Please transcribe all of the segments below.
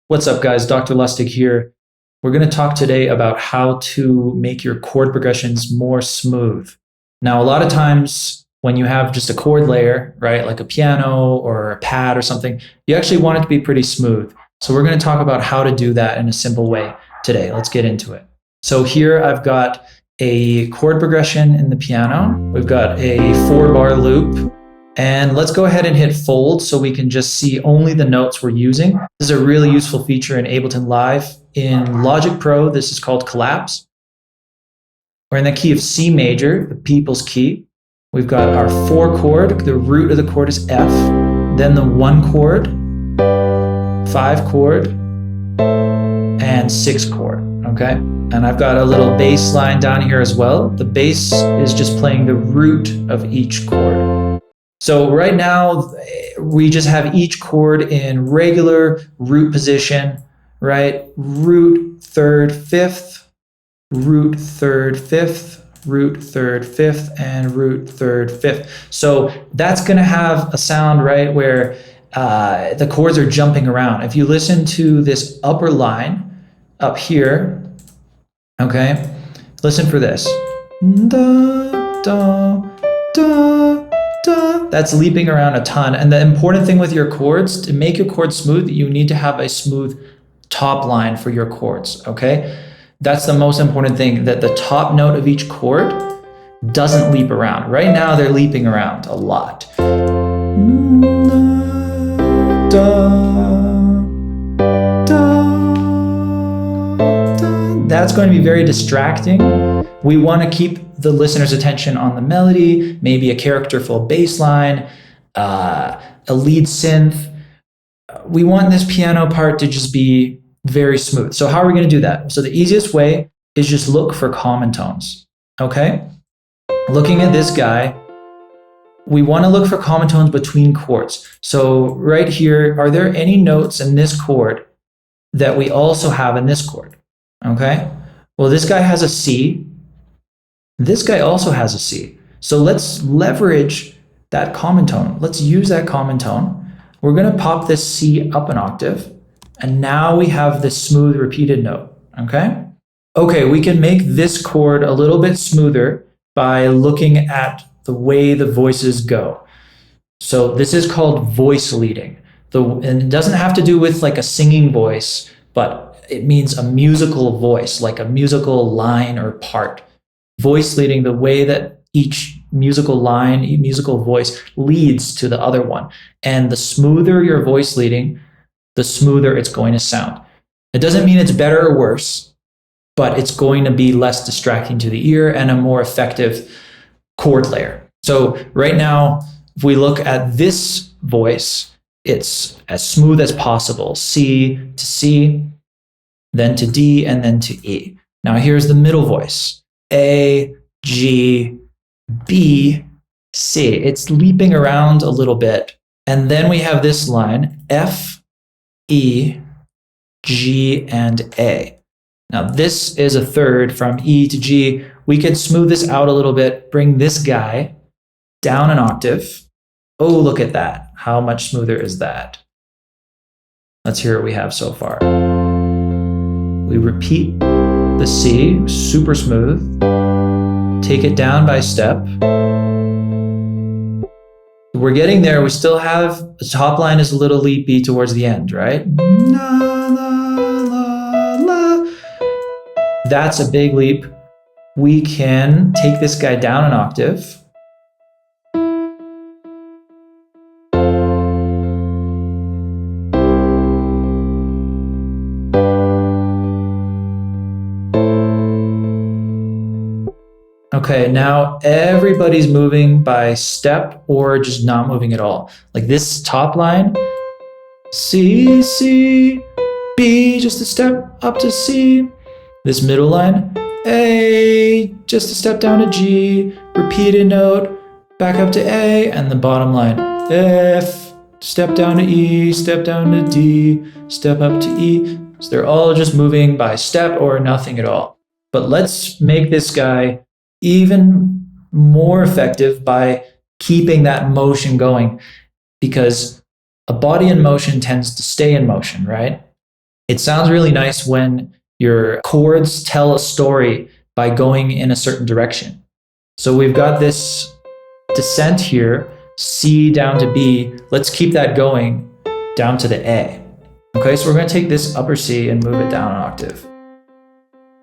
What's up, guys? Dr. Lustig here. We're going to talk today about how to make your chord progressions more smooth. Now, a lot of times when you have just a chord layer, right, like a piano or a pad or something, you actually want it to be pretty smooth. So we're going to talk about how to do that in a simple way today. Let's get into it. So here I've got a chord progression in the piano. We've got a 4-bar loop. And let's go ahead and hit fold so we can just see only the notes we're using. This is a really useful feature in Ableton Live. In Logic Pro, this is called collapse. We're in the key of C major, the people's key. We've got our 4 chord, the root of the chord is F, then the 1 chord, 5 chord, and 6 chord, okay? And I've got a little bass line down here as well. The bass is just playing the root of each chord. So right now, we just have each chord in regular root position, right? Root, 3rd, 5th, root, 3rd, 5th, root, 3rd, 5th, and root, 3rd, 5th. So that's going to have a sound, right, where the chords are jumping around. If you listen to this upper line up here, okay, listen for this. Da, da, da. That's leaping around a ton. And the important thing with your chords, to make your chords smooth, you need to have a smooth top line for your chords, okay? That's the most important thing, that the top note of each chord doesn't leap around. Right now, they're leaping around a lot. That's going to be very distracting. We want to keep the listener's attention on the melody, maybe a characterful bass line, a lead synth. We want this piano part to just be very smooth. So how are we going to do that? So the easiest way is just look for common tones, okay? Looking at this guy, we want to look for common tones between chords. So right here, are there any notes in this chord that we also have in this chord, okay? Well, this guy has a C. This guy also has a C. So let's leverage that common tone. Let's use that common tone. We're going to pop this C up an octave. And now we have this smooth repeated note, okay? Okay, we can make this chord a little bit smoother by looking at the way the voices go. So this is called voice leading. And it doesn't have to do with like a singing voice, but it means a musical voice, like a musical line or part. Voice leading, the way that each musical line, each musical voice leads to the other one. And the smoother your voice leading, the smoother it's going to sound. It doesn't mean it's better or worse, but it's going to be less distracting to the ear and a more effective chord layer. So right now, if we look at this voice, it's as smooth as possible. C to C, then to D, and then to E. Now here's the middle voice. A, G, B, C. It's leaping around a little bit. And then we have this line, F, E, G, and A. Now this is a third from E to G. We could smooth this out a little bit, bring this guy down an octave. Oh, look at that. How much smoother is that? Let's hear what we have so far. We repeat the C, super smooth. Take it down by step. We're getting there. We still have, the top line is a little leapy towards the end, right? La, la, la, la. That's a big leap. We can take this guy down an octave. Okay, now everybody's moving by step or just not moving at all. Like this top line, C, C, B, just a step up to C. This middle line, A, just a step down to G, repeated note, back up to A, and the bottom line, F, step down to E, step down to D, step up to E. So they're all just moving by step or nothing at all. But let's make this guy even more effective by keeping that motion going, because a body in motion tends to stay in motion, right? It sounds really nice when your chords tell a story by going in a certain direction. So we've got this descent here, C down to B. Let's keep that going down to the A. Okay, so we're going to take this upper C and move it down an octave.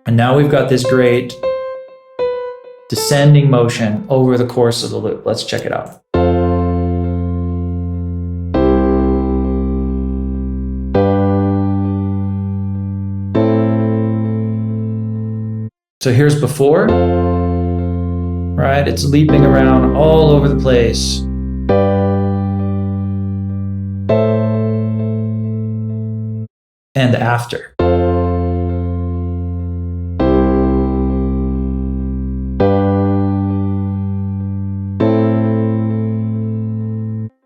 And now we've got this great descending motion over the course of the loop. Let's check it out. So here's before, right? It's leaping around all over the place. And after.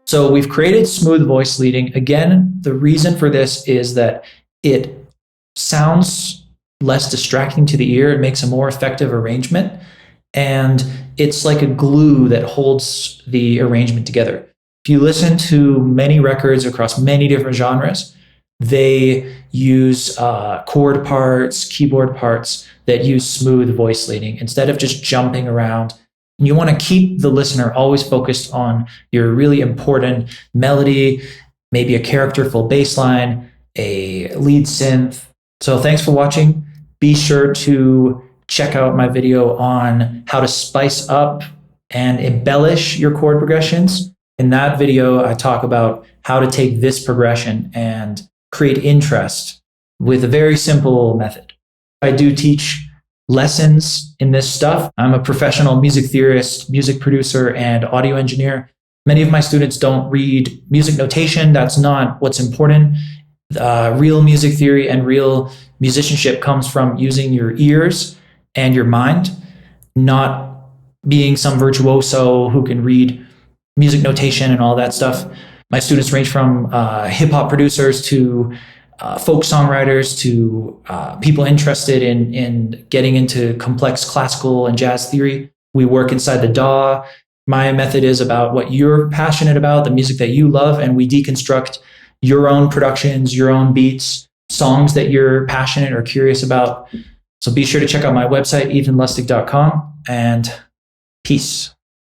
So we've created smooth voice leading. Again, the reason for this is that it sounds less distracting to the ear. It makes a more effective arrangement. And it's like a glue that holds the arrangement together. If you listen to many records across many different genres, they use chord parts, keyboard parts that use smooth voice leading instead of just jumping around. And you want to keep the listener always focused on your really important melody, maybe a characterful bass line, a lead synth. So thanks for watching. Be sure to check out my video on how to spice up and embellish your chord progressions. In that video, I talk about how to take this progression and create interest with a very simple method. I do teach lessons in this stuff. I'm a professional music theorist, music producer, and audio engineer. Many of my students don't read music notation. That's not what's important. Real music theory and real musicianship comes from using your ears and your mind, not being some virtuoso who can read music notation and all that stuff. My students range from hip-hop producers to folk songwriters to people interested in getting into complex classical and jazz theory. We work inside the DAW. My method is about what you're passionate about, the music that you love, and we deconstruct your own productions, your own beats, songs that you're passionate or curious about. So be sure to check out my website, ethanlustig.com, and peace.